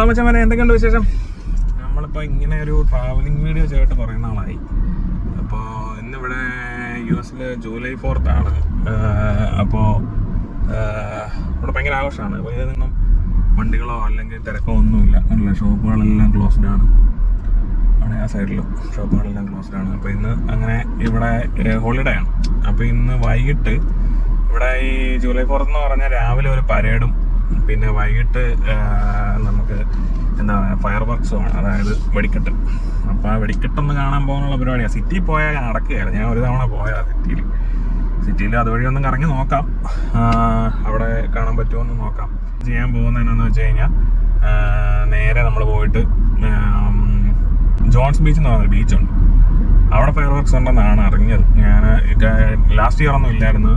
മച്ചാനെ എന്തൊക്കെയുണ്ട് വിശേഷം? നമ്മളിപ്പോൾ ഇങ്ങനെ ഒരു ട്രാവലിംഗ് വീഡിയോ ചെയ്തിട്ട് കുറേ നാളായി. അപ്പോൾ ഇന്നിവിടെ US ജൂലൈ 4th ആണ്. അപ്പോൾ ഇവിടെ ഭയങ്കര ആഘോഷമാണ്. അപ്പോൾ ഇതിനൊന്നും വണ്ടികളോ അല്ലെങ്കിൽ തിരക്കോ ഒന്നുമില്ല. അല്ല, ഷോപ്പുകളെല്ലാം ക്ലോസ്ഡ് ആണ്. അവിടെ ആ സൈഡിലും ഷോപ്പുകളെല്ലാം ക്ലോസ്ഡ് ആണ്. അപ്പോൾ ഇന്ന് അങ്ങനെ ഇവിടെ ഹോളിഡേ ആണ്. അപ്പോൾ ഇന്ന് വൈകിട്ട് ഇവിടെ ഈ ജൂലൈ 4th എന്ന് പറഞ്ഞാൽ രാവിലെ ഒരു പരേഡും പിന്നെ വൈകിട്ട് നമുക്ക് എന്താ പറയുക ഫയർ വർക്ക്സുമാണ്, അതായത് വെടിക്കെട്ട്. അപ്പോൾ ആ വെടിക്കെട്ടൊന്ന് കാണാൻ പോകാനുള്ള പരിപാടിയാണ്. സിറ്റിയിൽ പോയാൽ നടക്കുകയായിരുന്നു. ഞാൻ ഒരു തവണ പോയാൽ സിറ്റിയിൽ അതുവഴി ഒന്ന് കറങ്ങി നോക്കാം, അവിടെ കാണാൻ പറ്റുമോ നോക്കാം. ചെയ്യാൻ പോകുന്നതെന്നു വെച്ച് കഴിഞ്ഞാൽ നേരെ നമ്മൾ പോയിട്ട് ജോൺസ് ബീച്ച് എന്ന് പറഞ്ഞൊരു ബീച്ചുണ്ട്, അവിടെ ഫയർ വർക്ക്സ് ഉണ്ടെന്നാണ് അറിഞ്ഞത്. ഞാൻ ലാസ്റ്റ് ഇയർ ഒന്നും ഇല്ലായിരുന്നു,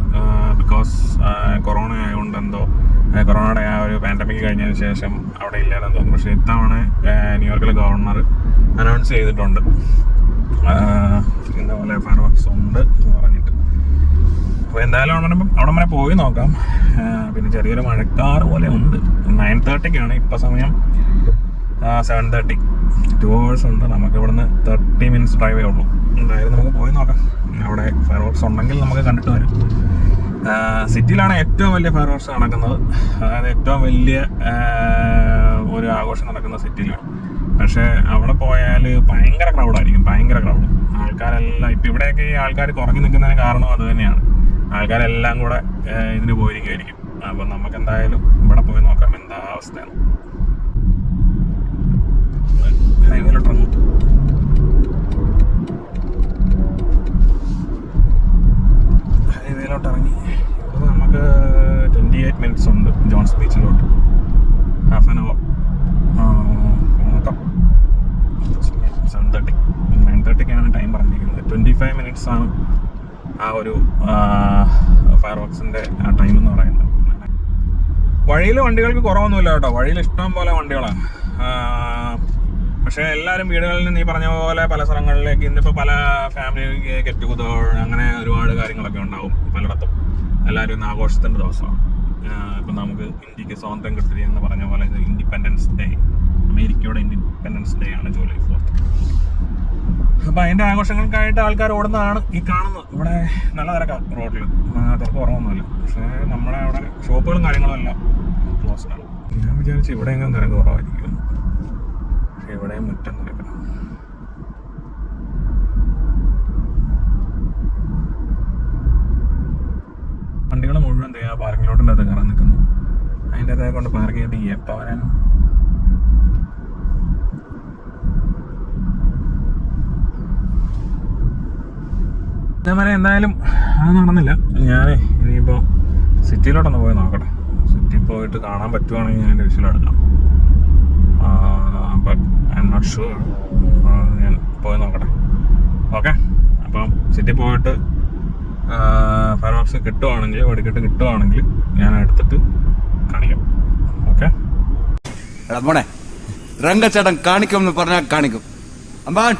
ബിക്കോസ് കൊറോണ ആയതുകൊണ്ട് എന്തോ കൊറോണയുടെ ആ ഒരു പാൻഡമിക് കഴിഞ്ഞതിന് ശേഷം അവിടെ ഇല്ലായിരുന്നു തോന്നുന്നു. പക്ഷേ ഇത്തവണ ന്യൂയോർക്കിലെ ഗവർണർ അനൗൺസ് ചെയ്തിട്ടുണ്ട് ഇതേപോലെ ഫയർ വർക്ക്സ് ഉണ്ട് എന്ന് പറഞ്ഞിട്ട്. അപ്പോൾ എന്തായാലും അവിടെ വരെ പോയി നോക്കാം. പിന്നെ ചെറിയൊരു മഴക്കാറ് പോലെ ഉണ്ട്. 9:30 ഇപ്പോൾ സമയം 7:30. 2 hours ഉണ്ട്. നമുക്ക് ഇവിടുന്ന് 30 minutes ഡ്രൈവേ ഉള്ളൂ. എന്തായാലും നമുക്ക് പോയി നോക്കാം. അവിടെ ഫയർ വർക്ക്സ് ഉണ്ടെങ്കിൽ നമുക്ക് കണ്ടിട്ട് വരും. സിറ്റിയിലാണ് ഏറ്റവും വലിയ ഫയർ വർക്ക്സ് നടക്കുന്നത്, അതായത് ഏറ്റവും വലിയ ഒരു ആഘോഷം നടക്കുന്ന സിറ്റിയിലാണ്. പക്ഷേ അവിടെ പോയാൽ ഭയങ്കര ക്രൗഡായിരിക്കും, ഭയങ്കര ക്രൗഡ്. ആൾക്കാരെല്ലാം ഇപ്പം ഇവിടെയൊക്കെ ഈ ആൾക്കാർ കുറഞ്ഞു നിൽക്കുന്നതിന് കാരണം അത് തന്നെയാണ്. ആൾക്കാരെല്ലാം കൂടെ ഇതിന് പോയിരിക്കുമായിരിക്കും. അപ്പം നമുക്ക് എന്തായാലും ഇവിടെ പോയി നോക്കാം എന്താ അവസ്ഥയാണ്. ഹൈവേയിലോട്ടിറങ്ങും. ഹൈവേയിലോട്ടിറങ്ങി ഇവിടെ നമുക്ക് 28 minutes ഉണ്ട് ജോൺസ് ബീച്ചിലോട്ട്. ഹാഫ് ആൻ അവർ നോക്കാം. 7:30 9:30 ടൈം പറഞ്ഞിരിക്കുന്നത്. 25 minutes ആണ് ആ ഒരു ഫയർ വർക്ക്സിൻ്റെ ആ ടൈം എന്ന് പറയുന്നത്. വഴിയിൽ വണ്ടികൾക്ക് കുറവൊന്നുമില്ല കേട്ടോ, വഴിയിൽ ഇഷ്ടം പോലെ വണ്ടികളാണ്. പക്ഷേ എല്ലാവരും വീടുകളിൽ നിന്ന് ഈ പറഞ്ഞ പോലെ പല സ്ഥലങ്ങളിലേക്ക് ഇന്നിപ്പോൾ പല ഫാമിലി ഗെറ്റ് ടുഗദർ അങ്ങനെ ഒരുപാട് കാര്യങ്ങളൊക്കെ ഉണ്ടാവും പലയിടത്തും. എല്ലാവരും ഇന്ന് ആഘോഷത്തിൻ്റെ ദിവസമാണ്. ഇപ്പം നമുക്ക് ഇന്ത്യക്ക് സ്വാതന്ത്ര്യം കിട്ടി എന്ന് പറഞ്ഞ പോലെ ഇത് ഇൻഡിപെൻഡൻസ് ഡേ, അമേരിക്കയുടെ ഇൻഡിപെൻഡൻസ് ഡേ ആണ് ജൂലൈ 4th. അപ്പോൾ അതിൻ്റെ ആഘോഷങ്ങൾക്കായിട്ട് ആൾക്കാർ ഓടുന്നതാണ് ഈ കാണുന്നത്. ഇവിടെ നല്ല തിരക്കാണ് റോഡിൽ, തിരക്ക് കുറവൊന്നുമില്ല. പക്ഷേ നമ്മുടെ അവിടെ ഷോപ്പുകളും കാര്യങ്ങളും എല്ലാം ക്ലോസ്ഡ് ആണ്. ഞാൻ വിചാരിച്ചു ഇവിടെ എങ്കിലും തിരക്ക് കുറവായിരിക്കും, പക്ഷേ ഇവിടെയും മുറ്റം തിരക്കാണ്. വണ്ടികൾ മുഴുവൻ ആ പാർക്കിലോട്ടിൻ്റെ അത് കയറാൻ നിൽക്കുന്നു. അതിൻ്റെ അതേ കൊണ്ട് പാർക്ക് ചെയ്തിട്ട് എപ്പോൾ വരാനും. ഇതേമാതിരി എന്തായാലും അത് നടന്നില്ല. ഞാൻ ഇനിയിപ്പോൾ സിറ്റിയിലോട്ടൊന്ന് പോയി നോക്കട്ടെ. സിറ്റിയിൽ പോയിട്ട് കാണാൻ പറ്റുവാണെങ്കിൽ ഞാൻ വിഷയിലെടുക്കാം. But I'm not sure. ഞാൻ പോയി നോക്കട്ടെ. ഓക്കെ, അപ്പം സിറ്റി പോയിട്ട് ഫയർ വർക്ക്സ് കിട്ടുവാണെങ്കിൽ, വെടിക്കെട്ട് കിട്ടുവാണെങ്കിൽ ഞാൻ എടുത്തിട്ട് കാണിക്കാം. ഓക്കെ മോനെ, രംഗച്ചേട്ടൻ കാണിക്കും എന്ന് പറഞ്ഞാൽ കാണിക്കും. അമ്പാൻ